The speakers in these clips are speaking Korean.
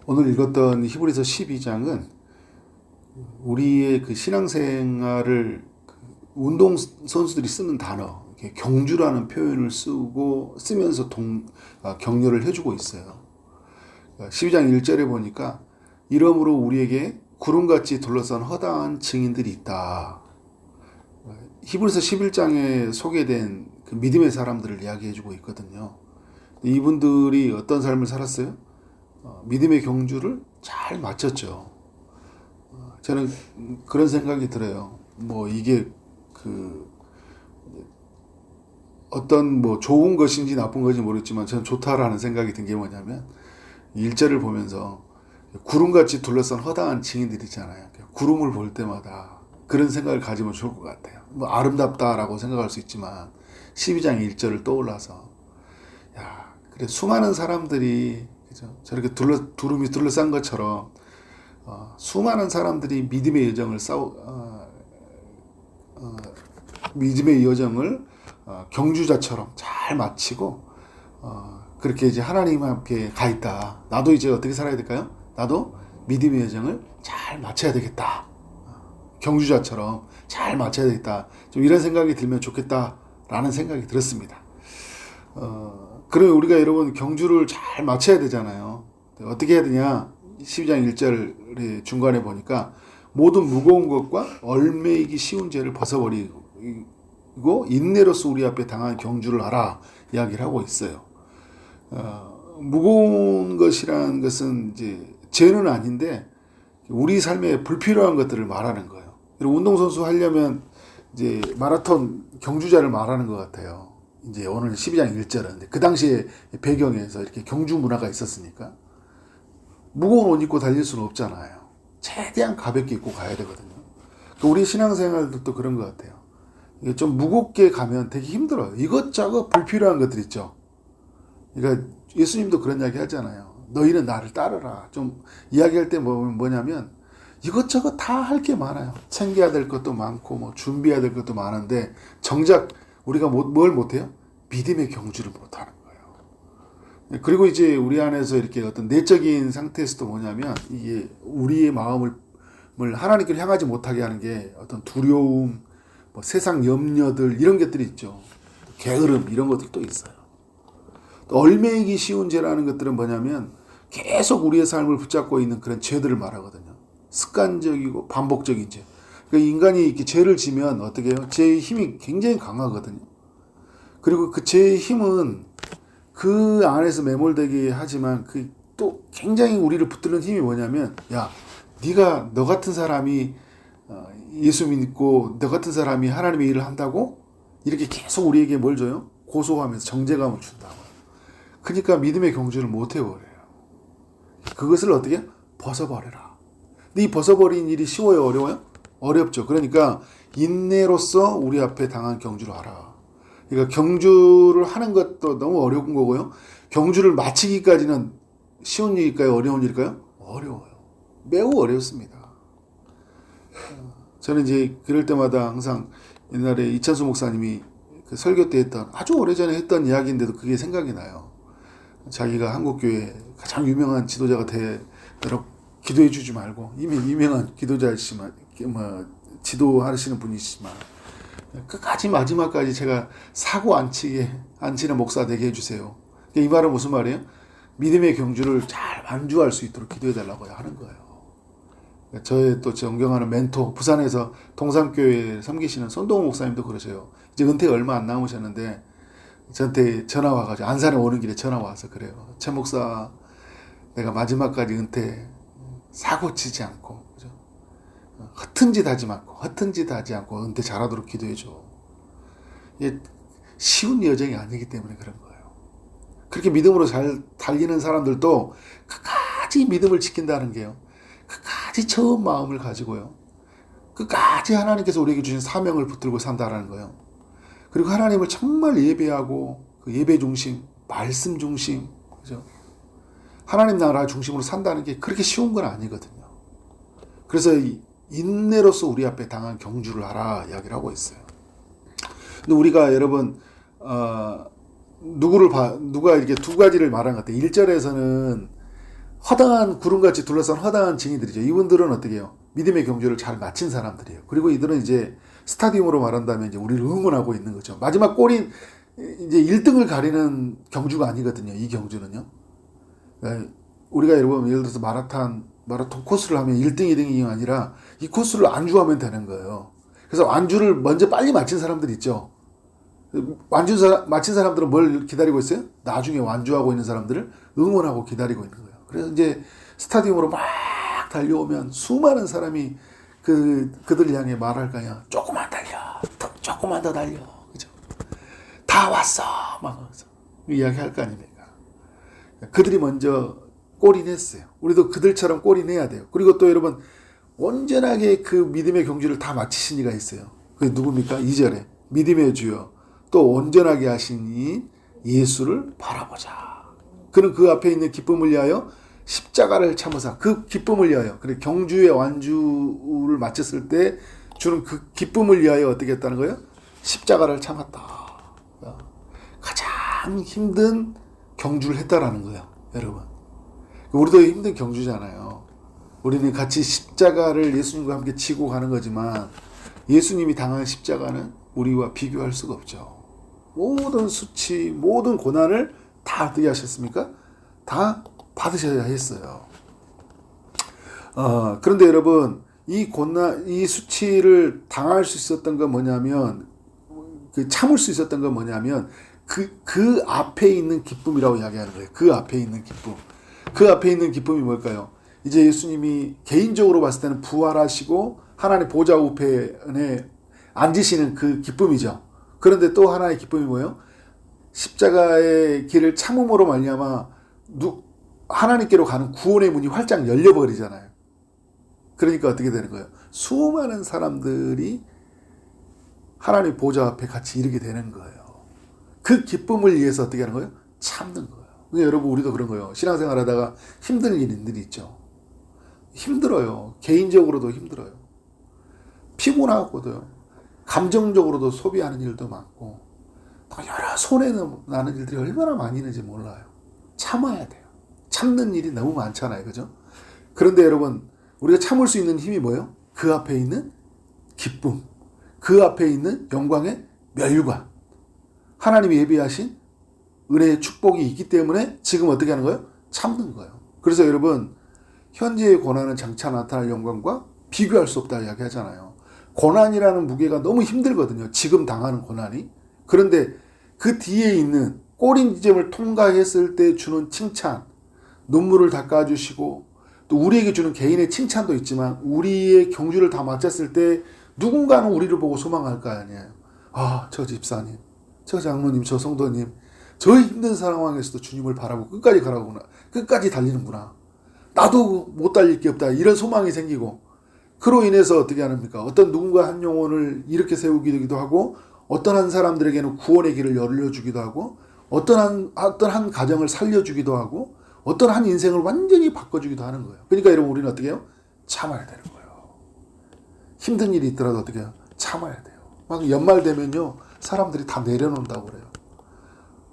오늘 읽었던 히브리서 12장은 우리의 그 신앙생활을 운동 선수들이 쓰는 단어, 경주라는 표현을 쓰면서 격려를 해주고 있어요. 12장 1절에 보니까 이러므로 우리에게 구름같이 둘러싼 허다한 증인들이 있다. 히브리서 11장에 소개된 그 믿음의 사람들을 이야기해주고 있거든요. 이분들이 어떤 삶을 살았어요? 믿음의 경주를 잘 마쳤죠. 저는 그런 생각이 들어요. 뭐 이게 그 어떤 뭐 좋은 것인지 나쁜 것인지 모르겠지만 저는 좋다라는 생각이 든 게 뭐냐면 1절을 보면서 구름같이 둘러싼 허다한 증인들이 있잖아요. 구름을 볼 때마다 그런 생각을 가지면 좋을 것 같아요. 뭐 아름답다라고 생각할 수 있지만 12장 1절을 떠올라서 야, 그래 수많은 사람들이 그죠? 저렇게 두름이 둘러싼 것처럼 수많은 사람들이 믿음의 여정을 경주자처럼 잘 마치고 그렇게 이제 하나님 앞에 가 있다. 나도 이제 어떻게 살아야 될까요? 나도 믿음의 여정을 잘 마쳐야 되겠다. 경주자처럼 잘 마쳐야 되겠다. 좀 이런 생각이 들면 좋겠다라는 생각이 들었습니다. 그러면 우리가 여러분 경주를 잘 마쳐야 되잖아요. 어떻게 해야 되냐? 12장 1절 중간에 보니까 모든 무거운 것과 얼매이기 쉬운 죄를 벗어버리고 인내로서 우리 앞에 당한 경주를 하라 이야기를 하고 있어요. 무거운 것이라는 것은 이제 죄는 아닌데 우리 삶에 불필요한 것들을 말하는 거예요. 운동선수 하려면 이제 마라톤 경주자를 말하는 것 같아요. 이제 오늘 12장 1절은 그 당시에 배경에서 이렇게 경주 문화가 있었으니까 무거운 옷 입고 달릴 수는 없잖아요. 최대한 가볍게 입고 가야 되거든요. 우리 신앙생활도 그런 것 같아요. 이게 좀 무겁게 가면 되게 힘들어요. 이것저것 불필요한 것들 있죠. 그러니까 예수님도 그런 이야기 하잖아요. 너희는 나를 따르라. 좀 이야기할 때 뭐냐면 이것저것 다 할 게 많아요. 챙겨야 될 것도 많고 뭐 준비해야 될 것도 많은데 정작 우리가 뭘 못해요? 믿음의 경주를 못하는 거예요. 그리고 이제 우리 안에서 이렇게 어떤 내적인 상태에서도 뭐냐면 이게 우리의 마음을 하나님께로 향하지 못하게 하는 게 어떤 두려움, 뭐 세상 염려들 이런 것들이 있죠. 게으름 이런 것들도 있어요. 또 얼매이기 쉬운 죄라는 것들은 뭐냐면 계속 우리의 삶을 붙잡고 있는 그런 죄들을 말하거든요. 습관적이고 반복적인 죄. 그러니까 인간이 이렇게 죄를 지면 어떻게 해요? 죄의 힘이 굉장히 강하거든요. 그리고 그 죄의 힘은 그 안에서 매몰되게 하지만 그 또 굉장히 우리를 붙드는 힘이 뭐냐면 야, 너 같은 사람이 예수 믿고 너 같은 사람이 하나님의 일을 한다고 이렇게 계속 우리에게 뭘 줘요? 고소하면서 정죄감을 준다고. 그러니까 믿음의 경주를 못 해버려요. 그것을 어떻게? 벗어버려라. 근데 이 벗어버린 일이 쉬워요? 어려워요? 어렵죠. 그러니까 인내로서 우리 앞에 당한 경주를 하라. 그러니까 경주를 하는 것도 너무 어려운 거고요. 경주를 마치기까지는 쉬운 일일까요? 어려운 일일까요? 어려워요. 매우 어렵습니다. 저는 이제 그럴 때마다 항상 옛날에 이찬수 목사님이 그 설교 때 했던 아주 오래전에 했던 이야기인데도 그게 생각이 나요. 자기가 한국교회 가장 유명한 지도자가 되도록 기도해 주지 말고 이미 유명한 기도자이시지만 지도하시는 분이시지만 끝까지 마지막까지 제가 사고 안 치는 목사 되게 해주세요. 이 말은 무슨 말이에요? 믿음의 경주를 잘 완주할 수 있도록 기도해 달라고 하는 거예요. 저의 또 존경하는 멘토 부산에서 동산교회 섬기시는 손동호 목사님도 그러세요. 이제 은퇴 얼마 안 남으셨는데 저한테 전화 와가지고 안산에 오는 길에 전화 와서 그래요. 최 목사 내가 마지막까지 은퇴 사고 치지 않고 그죠? 허튼 짓 하지 않고 은퇴 잘하도록 기도해줘. 이게 쉬운 여정이 아니기 때문에 그런 거예요. 그렇게 믿음으로 잘 달리는 사람들도 끝까지 믿음을 지킨다는 게요. 끝까지 처음 마음을 가지고요. 끝까지 하나님께서 우리에게 주신 사명을 붙들고 산다라는 거예요. 그리고 하나님을 정말 예배하고 그 예배 중심, 말씀 중심, 그죠? 하나님 나라 중심으로 산다는 게 그렇게 쉬운 건 아니거든요. 그래서 인내로서 우리 앞에 당한 경주를 하라 이야기를 하고 있어요. 근데 우리가 여러분 누가 이렇게 두 가지를 말한 것 같아요. 1절에서는 허당한 구름같이 둘러싼 허당한 증인들이죠. 이분들은 어떻게 해요? 믿음의 경주를 잘 마친 사람들이에요. 그리고 이들은 이제 스타디움으로 말한다면 이제 우리를 응원하고 있는 거죠. 마지막 골인 이제 1등을 가리는 경주가 아니거든요. 이 경주는요. 우리가 여러분 예를 들어서 마라톤 코스를 하면 1등, 2등이 아니라 이 코스를 안주하면 되는 거예요. 그래서 완주를 먼저 빨리 마친 사람들 있죠. 마친 사람들은 뭘 기다리고 있어요? 나중에 완주하고 있는 사람들을 응원하고 기다리고 있는 거예요. 그래서 이제 스타디움으로 막 달려오면 수많은 사람이 그들 향해 말할 거야. 조금만 달려. 조금만 더 달려. 그죠? 다 왔어. 막 이야기할 거 아닙니까? 그들이 먼저 골인했어요. 우리도 그들처럼 골인해야 돼요. 그리고 또 여러분 온전하게 그 믿음의 경주를 다 마치신 이가 있어요. 그게 누굽니까? 2절에 믿음의 주여 또 온전하게 하신 이 예수를 바라보자. 그는 그 앞에 있는 기쁨을 위하여 십자가를 참으사 그 기쁨을 위하여 그래 경주의 완주를 마쳤을 때 주는 그 기쁨을 위하여 어떻게 했다는 거예요? 십자가를 참았다. 가장 힘든 경주를 했다라는 거예요. 여러분 우리도 힘든 경주잖아요. 우리는 같이 십자가를 예수님과 함께 지고 가는 거지만 예수님이 당한 십자가는 우리와 비교할 수가 없죠. 모든 수치, 모든 고난을 다 어떻게 하셨습니까? 다 받으셔야 했어요. 그런데 여러분, 이 고난, 이 수치를 당할 수 있었던 건 뭐냐면, 참을 수 있었던 건 뭐냐면, 그 앞에 있는 기쁨이라고 이야기하는 거예요. 그 앞에 있는 기쁨. 그 앞에 있는 기쁨이 뭘까요? 이제 예수님이 개인적으로 봤을 때는 부활하시고, 하나님 보좌 우편에 앉으시는 그 기쁨이죠. 그런데 또 하나의 기쁨이 뭐예요? 십자가의 길을 참음으로 말미암아 하나님께로 가는 구원의 문이 활짝 열려버리잖아요. 그러니까 어떻게 되는 거예요? 수많은 사람들이 하나님 보좌 앞에 같이 이르게 되는 거예요. 그 기쁨을 위해서 어떻게 하는 거예요? 참는 거예요. 그러니까 여러분 우리도 그런 거예요. 신앙생활 하다가 힘든 일들이 있죠. 힘들어요. 개인적으로도 힘들어요. 피곤하고도요. 감정적으로도 소비하는 일도 많고 또 여러 손해나는 일들이 얼마나 많이 있는지 몰라요. 참아야 돼요. 참는 일이 너무 많잖아요. 그죠? 그런데 여러분 우리가 참을 수 있는 힘이 뭐예요? 그 앞에 있는 기쁨, 그 앞에 있는 영광의 멸관, 하나님이 예비하신 은혜의 축복이 있기 때문에 지금 어떻게 하는 거예요? 참는 거예요. 그래서 여러분 현재의 고난은 장차 나타날 영광과 비교할 수 없다 이야기하잖아요. 고난이라는 무게가 너무 힘들거든요. 지금 당하는 고난이. 그런데 그 뒤에 있는 꼬린 지점을 통과했을 때 주는 칭찬, 눈물을 닦아주시고 또 우리에게 주는 개인의 칭찬도 있지만 우리의 경주를 다 마쳤을 때 누군가는 우리를 보고 소망할 거 아니에요. 아, 저 집사님, 저 장로님, 저 성도님, 저 힘든 상황에서도 주님을 바라고 끝까지 가라구나. 끝까지 달리는구나. 나도 못 달릴 게 없다. 이런 소망이 생기고 그로 인해서 어떻게 합니까? 어떤 누군가 한 영혼을 이렇게 세우기도 하고 어떤 한 사람들에게는 구원의 길을 열려주기도 하고 어떤 한 가정을 살려주기도 하고 어떤 한 인생을 완전히 바꿔주기도 하는 거예요. 그러니까 여러분 우리는 어떻게 해요? 참아야 되는 거예요. 힘든 일이 있더라도 어떻게 해요? 참아야 돼요. 막 연말 되면요 사람들이 다 내려놓는다고 그래요.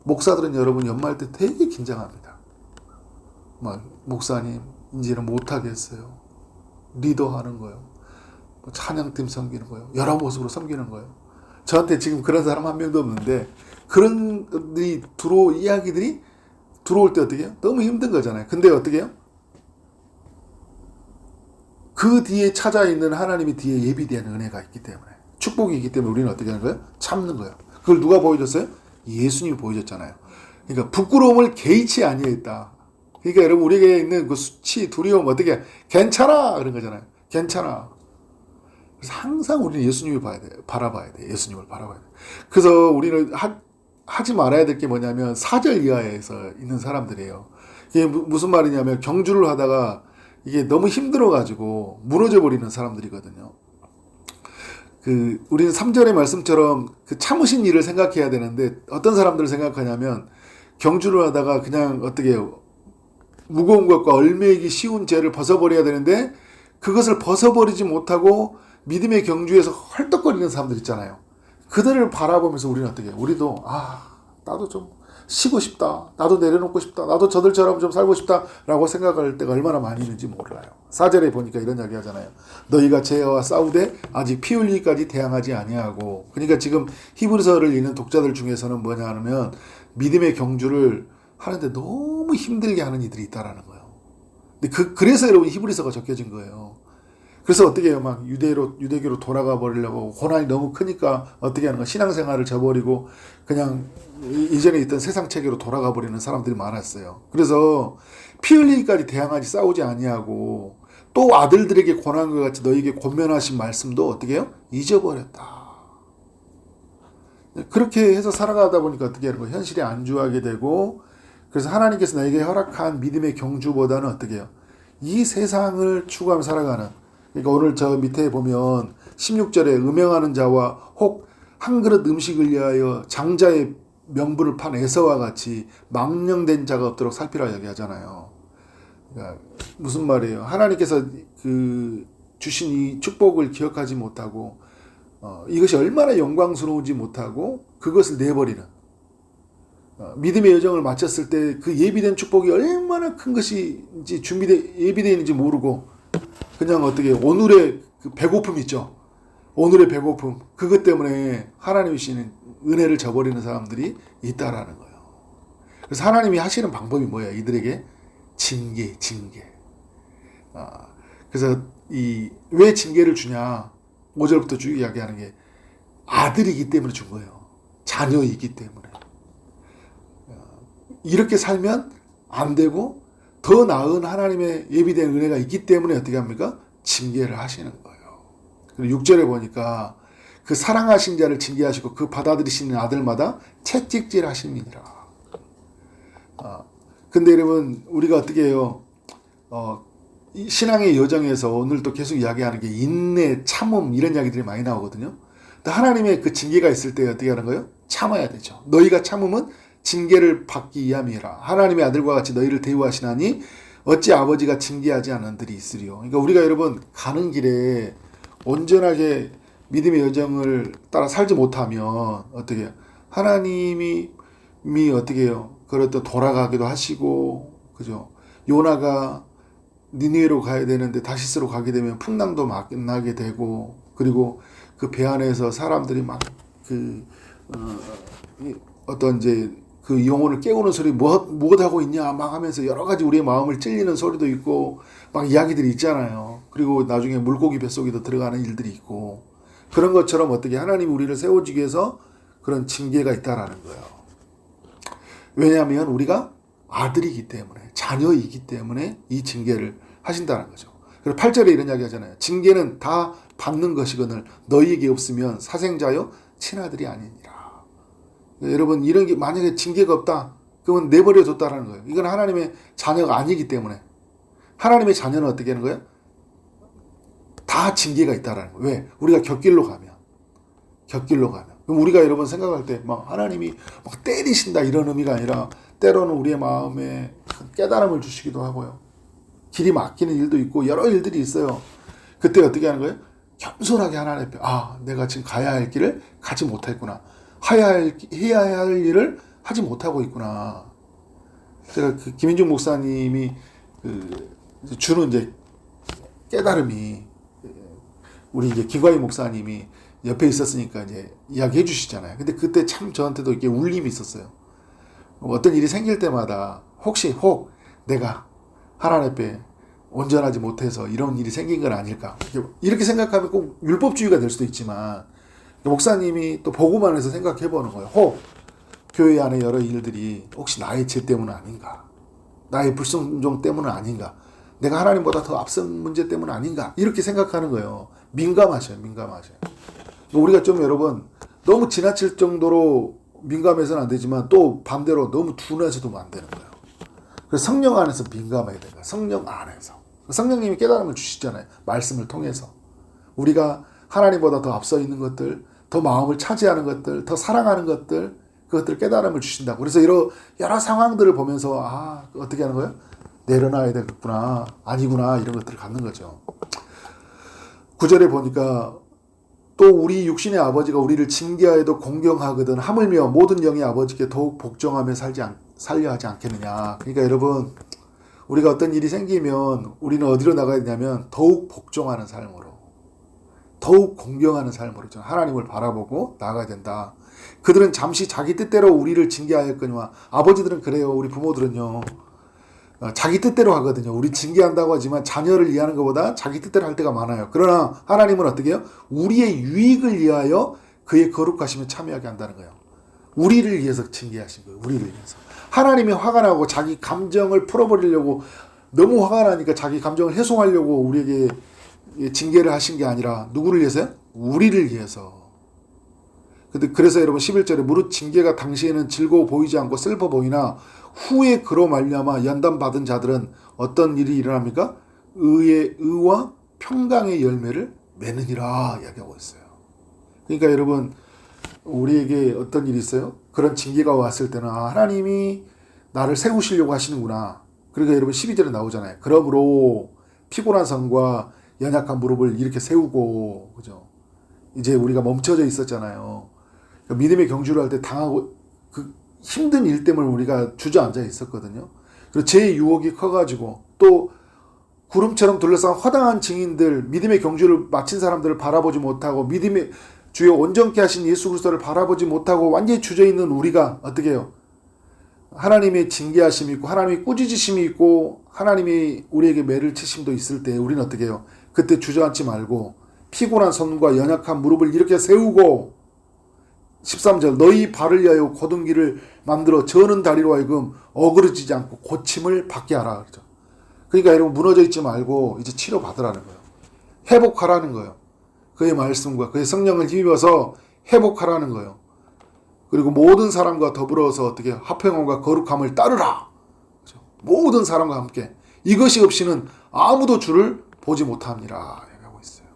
목사들은 여러분 연말 때 되게 긴장합니다. 막 목사님 이제는 못하겠어요. 리더하는 거예요. 찬양팀 섬기는 거예요. 여러 모습으로 섬기는 거예요. 저한테 지금 그런 사람 한 명도 없는데 그런 이야기들이 들어올 때 어떻게 해요? 너무 힘든 거잖아요. 근데 어떻게 해요? 그 뒤에 찾아 있는 하나님이 뒤에 예비된 은혜가 있기 때문에 축복이 있기 때문에 우리는 어떻게 하는 거예요? 참는 거예요. 그걸 누가 보여줬어요? 예수님이 보여줬잖아요. 그러니까 부끄러움을 개의치 아니했다. 그러니까 여러분 우리에게 있는 그 수치, 두려움 어떻게 괜찮아 그런 거잖아요. 괜찮아. 그래서 항상 우리는 예수님을 바라봐야 돼. 예수님을 바라봐야 돼. 그래서 우리는 하지 말아야 될 게 뭐냐면 4절 이하에서 있는 사람들이에요. 이게 무슨 말이냐면 경주를 하다가 이게 너무 힘들어가지고 무너져 버리는 사람들이거든요. 우리는 3절의 말씀처럼 그 참으신 일을 생각해야 되는데 어떤 사람들을 생각하냐면 경주를 하다가 그냥 어떻게 해요? 무거운 것과 얼매이기 쉬운 죄를 벗어버려야 되는데 그것을 벗어버리지 못하고 믿음의 경주에서 헐떡거리는 사람들 있잖아요. 그들을 바라보면서 우리는 어떻게 해요? 우리도 나도 좀 쉬고 싶다. 나도 내려놓고 싶다. 나도 저들처럼 좀 살고 싶다라고 생각할 때가 얼마나 많이 있는지 몰라요. 4절에 보니까 이런 이야기 하잖아요. 너희가 죄와 싸우되 아직 피 흘리기까지 대항하지 아니하고. 그러니까 지금 히브리서를 읽는 독자들 중에서는 뭐냐 하면 믿음의 경주를 하는데 너무 힘들게 하는 이들이 있다라는 거예요. 근데 그래서 여러분 히브리서가 적혀진 거예요. 그래서 어떻게 해요? 막 유대교로 돌아가 버리려고 고난이 너무 크니까 어떻게 하는 거야? 신앙생활을 저버리고 그냥 이전에 있던 세상 체계로 돌아가 버리는 사람들이 많았어요. 그래서 피 흘리기까지 대항하지 싸우지 아니하고 또 아들들에게 권한 것 같이 너희에게 권면하신 말씀도 어떻게 해요? 잊어버렸다. 그렇게 해서 살아가다 보니까 어떻게 하는 거예요? 현실에 안주하게 되고 그래서 하나님께서 나에게 허락한 믿음의 경주보다는 어떻게 해요? 이 세상을 추구하며 살아가는. 그러니까 오늘 저 밑에 보면 16절에 음행하는 자와 혹 한 그릇 음식을 위하여 장자의 명분을 판 에서와 같이 망령된 자가 없도록 살피라 이야기하잖아요. 그러니까 무슨 말이에요? 하나님께서 주신 이 축복을 기억하지 못하고 이것이 얼마나 영광스러운지 못하고 그것을 내버리는 믿음의 여정을 마쳤을 때 그 예비된 축복이 얼마나 큰 것이 예비되어 있는지 모르고 그냥 어떻게 오늘의 그 배고픔 있죠. 오늘의 배고픔 그것 때문에 하나님이 주시는 은혜를 저버리는 사람들이 있다라는 거예요. 그래서 하나님이 하시는 방법이 뭐예요? 이들에게 징계. 그래서 왜 징계를 주냐? 5절부터 쭉 이야기하는 게 아들이기 때문에 준 거예요. 자녀이기 때문에. 이렇게 살면 안 되고 더 나은 하나님의 예비된 은혜가 있기 때문에 어떻게 합니까? 징계를 하시는 거예요. 그리고 6절에 보니까 그 사랑하신 자를 징계하시고 그 받아들이시는 아들마다 채찍질 하십니다. 근데 여러분 우리가 어떻게 해요? 신앙의 여정에서 오늘 또 계속 이야기하는 게 인내, 참음 이런 이야기들이 많이 나오거든요. 근데 하나님의 그 징계가 있을 때 어떻게 하는 거예요? 참아야 되죠. 너희가 참음은 징계를 받기 위함이라. 하나님의 아들과 같이 너희를 대우하시나니 어찌 아버지가 징계하지 않은 들이 있으리요. 그러니까 우리가 여러분 가는 길에 온전하게 믿음의 여정을 따라 살지 못하면 어떻게 해요? 하나님이 어떻게 해요? 그렇다 돌아가기도 하시고 그죠? 요나가 니느웨로 가야 되는데 다시스로 가게 되면 풍랑도 만나게 되고 그리고 그 배 안에서 사람들이 막 어떤 이제 그 영혼을 깨우는 소리 무엇 하고 있냐 막 하면서 여러 가지 우리의 마음을 찔리는 소리도 있고 막 이야기들이 있잖아요. 그리고 나중에 물고기 뱃속에도 들어가는 일들이 있고 그런 것처럼 어떻게 하나님이 우리를 세워주기 위해서 그런 징계가 있다라는 거예요. 왜냐하면 우리가 아들이기 때문에 자녀이기 때문에 이 징계를 하신다는 거죠. 그리고 8절에 이런 이야기 하잖아요. 징계는 다 받는 것이거늘 너희에게 없으면 사생자여 친아들이 아니니라. 여러분 이런 게 만약에 징계가 없다 그러면 내버려 뒀다라는 거예요. 이건 하나님의 자녀가 아니기 때문에 하나님의 자녀는 어떻게 하는 거예요? 다 징계가 있다라는 거예요. 왜? 우리가 곁길로 가면 그럼 우리가 여러분 생각할 때 막 하나님이 막 때리신다 이런 의미가 아니라 때로는 우리의 마음에 깨달음을 주시기도 하고요. 길이 막히는 일도 있고 여러 일들이 있어요. 그때 어떻게 하는 거예요? 겸손하게 하나님 앞에 내가 지금 가야 할 길을 가지 못했구나. 해야 할 일을 하지 못하고 있구나. 제가 김인중 목사님이 주는 이제 깨달음이 우리 이제 김광희 목사님이 옆에 있었으니까 이제 이야기해 주시잖아요. 근데 그때 참 저한테도 이렇게 울림이 있었어요. 어떤 일이 생길 때마다 혹 내가 하나님 앞에 온전하지 못해서 이런 일이 생긴 건 아닐까. 이렇게 생각하면 꼭 율법주의가 될 수도 있지만 목사님이 또 보고만 해서 생각해 보는 거예요. 교회 안에 여러 일들이 혹시 나의 죄 때문은 아닌가? 나의 불순종 때문은 아닌가? 내가 하나님보다 더 앞선 문제 때문은 아닌가? 이렇게 생각하는 거예요. 민감하셔요. 우리가 좀 여러분 너무 지나칠 정도로 민감해서는 안 되지만 또 반대로 너무 둔해서도 안 되는 거예요. 그래서 성령 안에서 민감해야 돼요. 성령 안에서. 성령님이 깨달음을 주시잖아요. 말씀을 통해서. 우리가 하나님보다 더 앞서 있는 것들, 더 마음을 차지하는 것들, 더 사랑하는 것들, 그것들 깨달음을 주신다고. 그래서 여러 상황들을 보면서 어떻게 하는 거예요? 내려놔야 되겠구나. 아니구나. 이런 것들을 갖는 거죠. 9절에 보니까 또 우리 육신의 아버지가 우리를 징계하여도 공경하거든 하물며 모든 영의 아버지께 더욱 복종하며 살려 하지 않겠느냐. 그러니까 여러분, 우리가 어떤 일이 생기면 우리는 어디로 나가야 되냐면 더욱 복종하는 삶으로, 더욱 공경하는 삶으로 하나님을 바라보고 나아가야 된다. 그들은 잠시 자기 뜻대로 우리를 징계하였거니와, 아버지들은 그래요. 우리 부모들은요, 자기 뜻대로 하거든요. 우리 징계한다고 하지만 자녀를 이해하는 것보다 자기 뜻대로 할 때가 많아요. 그러나 하나님은 어떻게 해요? 우리의 유익을 위하여 그의 거룩하심에 참여하게 한다는 거예요. 우리를 위해서 징계하신 거예요. 우리를 위해서. 하나님이 화가 나고 자기 감정을 풀어버리려고, 너무 화가 나니까 자기 감정을 해소하려고 우리에게 징계를 하신 게 아니라 누구를 위해서요? 우리를 위해서. 그래서 여러분 11절에 무릇 징계가 당시에는 즐거워 보이지 않고 슬퍼 보이나 후에 그로 말미암아 연단받은 자들은 어떤 일이 일어납니까? 의와 평강의 열매를 맺느니라 이야기하고 있어요. 그러니까 여러분, 우리에게 어떤 일이 있어요? 그런 징계가 왔을 때는 하나님이 나를 세우시려고 하시는구나. 그러니까 여러분 12절에 나오잖아요. 그러므로 피곤한 성과 연약한 무릎을 이렇게 세우고, 그죠? 이제 우리가 멈춰져 있었잖아요. 그러니까 믿음의 경주를 할 때 당하고 그 힘든 일 때문에 우리가 주저앉아 있었거든요. 그리고 제 유혹이 커가지고 또 구름처럼 둘러싼 허당한 증인들, 믿음의 경주를 마친 사람들을 바라보지 못하고 믿음의 주여 온전케 하신 예수 그리스도를 바라보지 못하고 완전히 주저있는 우리가 어떻게 해요? 하나님의 징계하심이 있고 하나님의 꾸짖으심이 있고 하나님이 우리에게 매를 치심도 있을 때 우리는 어떻게 해요? 그때 주저앉지 말고 피곤한 손과 연약한 무릎을 이렇게 세우고, 13절 너희 발을 위하여 곧은 길을 만들어 저는 다리로 하여금 어그러지지 않고 고침을 받게 하라. 그렇죠? 그러니까 여러분 무너져 있지 말고 이제 치료받으라는 거예요. 회복하라는 거예요. 그의 말씀과 그의 성령을 힘입어서 회복하라는 거예요. 그리고 모든 사람과 더불어서 어떻게 화평함과 거룩함을 따르라. 그렇죠? 모든 사람과 함께. 이것이 없이는 아무도 주를 보지 못합니다. 얘기하고 있어요.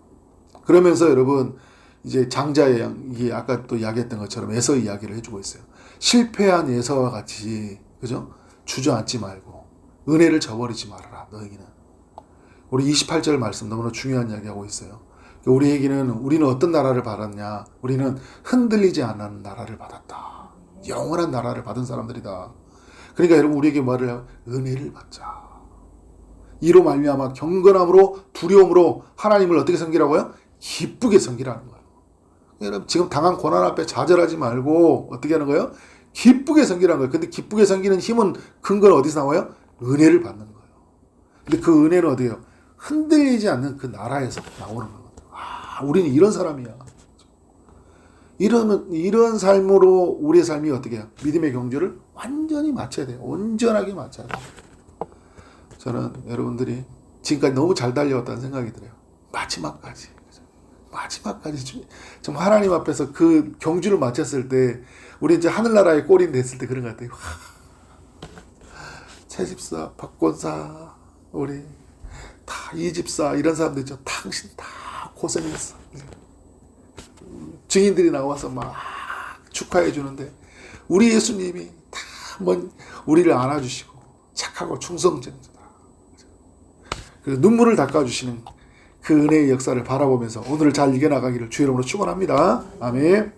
그러면서 여러분 이제 장자의 양, 이게 아까 또 이야기했던 것처럼 에서 이야기를 해주고 있어요. 실패한 에서와 같이, 그죠? 주저앉지 말고 은혜를 저버리지 말아라. 너에게는. 우리 28절 말씀 너무나 중요한 이야기하고 있어요. 우리는 어떤 나라를 받았냐? 우리는 흔들리지 않는 나라를 받았다. 영원한 나라를 받은 사람들이다. 그러니까 여러분 우리에게 말을 해요. 은혜를 받자. 이로 말미암아 경건함으로 두려움으로 하나님을 어떻게 섬기라고요? 기쁘게 섬기라는 거예요. 여러분 지금 당한 고난 앞에 좌절하지 말고 어떻게 하는 거예요? 기쁘게 섬기라는 거예요. 근데 기쁘게 섬기는 힘은 근거는 어디서 나와요? 은혜를 받는 거예요. 근데 그 은혜는 어디예요? 흔들리지 않는 그 나라에서 나오는 거예요. 우리는 이런 사람이야. 이런 삶으로 우리의 삶이 어떻게 해요? 믿음의 경주를 완전히 맞춰야 돼요. 온전하게 맞춰야 돼요. 저는 여러분들이 지금까지 너무 잘 달려왔다는 생각이 들어요. 마지막까지 좀 하나님 앞에서 그 경주를 마쳤을 때 우리 이제 하늘나라의 꼴이 됐을 때 그런 것 같아요. 채집사, 박권사, 우리 다 이집사 이런 사람들 있죠. 당신 다 고생했어. 증인들이 나와서 막 축하해 주는데 우리 예수님이 다 우리를 안아주시고 착하고 충성쟁이다. 그래서 눈물을 닦아주시는 그 은혜의 역사를 바라보면서 오늘을 잘 이겨나가기를 주의 이름으로 축원합니다. 아멘.